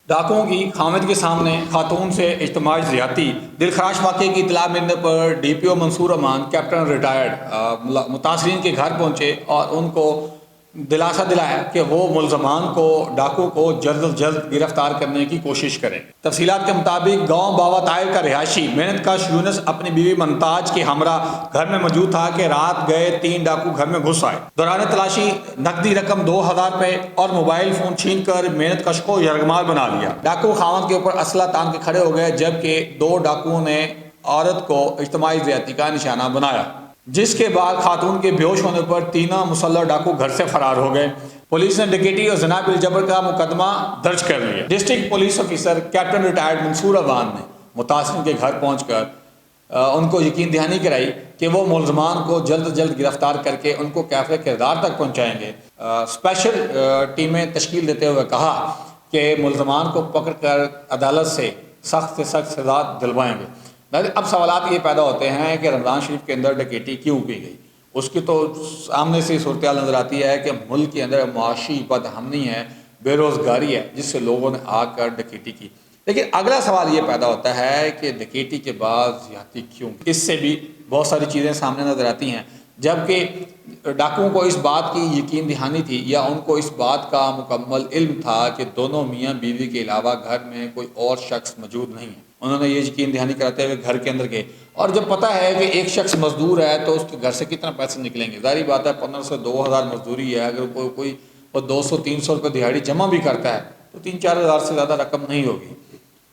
ڈاکوؤں کی خامد کے سامنے خاتون سے اجتماعی زیادتی، دلخراش واقعے کی اطلاع ملنے پر ڈی پی او منصور امان کیپٹن ریٹائرڈ متاثرین کے گھر پہنچے اور ان کو دلاسا دلایا کہ وہ ملزمان کو ڈاکو کو جلد از جلد گرفتار کرنے کی کوشش کریں۔ تفصیلات کے مطابق گاؤں باوا طائر کا رہائشی محنت کش یونس اپنی بیوی ممتاز کے ہمراہ گھر میں موجود تھا کہ رات گئے 3 ڈاکو گھر میں گھس آئے۔ دوران تلاشی نقدی رقم 2000 روپے اور موبائل فون چھین کر محنت کش کو یرغمال بنا لیا۔ ڈاکو خاوند کے اوپر اسلحہ تان کے کھڑے ہو گئے، جبکہ 2 ڈاکوؤں نے عورت کو اجتماعی زیادتی کا نشانہ بنایا، جس کے بعد خاتون کے بے ہوش ہونے پر تینوں مسلح ڈاکو گھر سے فرار ہو گئے۔ پولیس نے ڈکیٹی اور زنا بالجبر کا مقدمہ درج کر لیا۔ District police officer captain retired Mansoor Aman نے متاثرین کے گھر پہنچ کر ان کو یقین دہانی کرائی کہ وہ ملزمان کو جلد از جلد گرفتار کر کے ان کو کیفر کردار تک پہنچائیں گے۔ اسپیشل ٹیمیں تشکیل دیتے ہوئے کہا کہ ملزمان کو پکڑ کر عدالت سے سخت سزا دلوائیں گے۔ اب سوالات یہ پیدا ہوتے ہیں کہ رمضان شریف کے اندر ڈکیٹی کیوں کی گئی؟ اس کی تو سامنے سے صورتحال نظر آتی ہے کہ ملک کے اندر معاشی بدامنی ہے، بے روزگاری ہے، جس سے لوگوں نے آ کر ڈکیٹی کی۔ لیکن اگلا سوال یہ پیدا ہوتا ہے کہ ڈکیٹی کے بعد زیادتی کیوں؟ اس سے بھی بہت ساری چیزیں سامنے نظر آتی ہیں، جبکہ ڈاکوؤں کو اس بات کی یقین دہانی تھی یا ان کو اس بات کا مکمل علم تھا کہ دونوں میاں بیوی کے علاوہ گھر میں کوئی اور شخص موجود نہیں ہے۔ انہوں نے یہ یقین دہانی کراتے ہوئے گھر کے اندر گئے، اور جب پتہ ہے کہ ایک شخص مزدور ہے تو اس کے گھر سے کتنا پیسے نکلیں گے؟ ظاہری بات ہے 1500 سے 2000 مزدوری ہے، اگر کوئی 200-300 روپے دہاڑی جمع بھی کرتا ہے تو 3-4 ہزار سے زیادہ رقم نہیں ہوگی،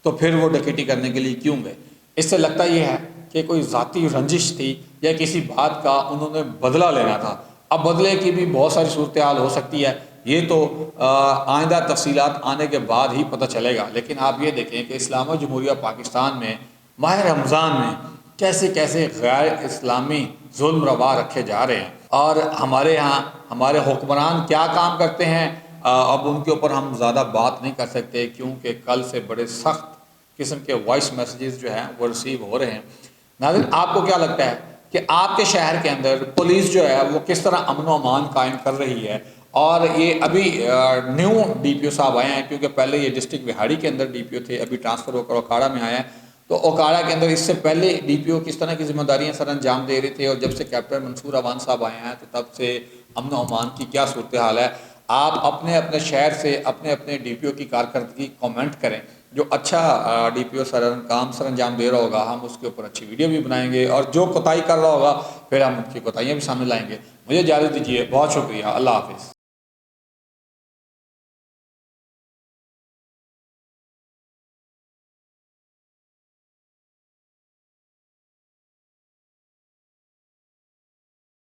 تو پھر وہ ڈکیٹی کرنے کے لیے کیوں گئے؟ اس سے لگتا یہ ہے کہ کوئی ذاتی رنجش تھی یا کسی بات کا انہوں نے بدلہ لینا تھا۔ اب بدلے کی بھی بہت ساری صورتحال ہو سکتی ہے، یہ تو آئندہ تفصیلات آنے کے بعد ہی پتہ چلے گا۔ لیکن آپ یہ دیکھیں کہ اسلامی جمہوریہ پاکستان میں ماہ رمضان میں کیسے کیسے غیر اسلامی ظلم روا رکھے جا رہے ہیں، اور ہمارے ہاں ہمارے حکمران کیا کام کرتے ہیں، اب ان کے اوپر ہم زیادہ بات نہیں کر سکتے، کیونکہ کل سے بڑے سخت قسم کے وائس میسیجز جو ہیں وہ ریسیو ہو رہے ہیں۔ ناظرین، آپ کو کیا لگتا ہے کہ آپ کے شہر کے اندر پولیس جو ہے وہ کس طرح امن و امان قائم کر رہی ہے؟ اور یہ ابھی نیو ڈی پی او صاحب آئے ہیں، کیونکہ پہلے یہ ڈسٹرکٹ وہاڑی کے اندر ڈی پی او تھے، ابھی ٹرانسفر ہو کر اوکاڑا میں آئے ہیں، تو اوکاڑا کے اندر اس سے پہلے ڈی پی او کس طرح کی ذمہ داریاں سر انجام دے رہے تھے، اور جب سے کیپٹن منصور امان صاحب آئے ہیں تو تب سے امن و امان کی کیا صورتحال ہے؟ آپ اپنے اپنے شہر سے اپنے اپنے ڈی پی او کی کارکردگی کامنٹ کریں۔ جو اچھا ڈی پی او کام سر انجام دے رہا ہوگا ہم اس کے اوپر اچھی ویڈیو بھی بنائیں گے، اور جو کوتاہی کر رہا ہوگا پھر ہم ان کی کوتاہیاں بھی سامنے لائیں گے۔ مجھے اجازت دیجیے، بہت شکریہ، اللہ حافظ۔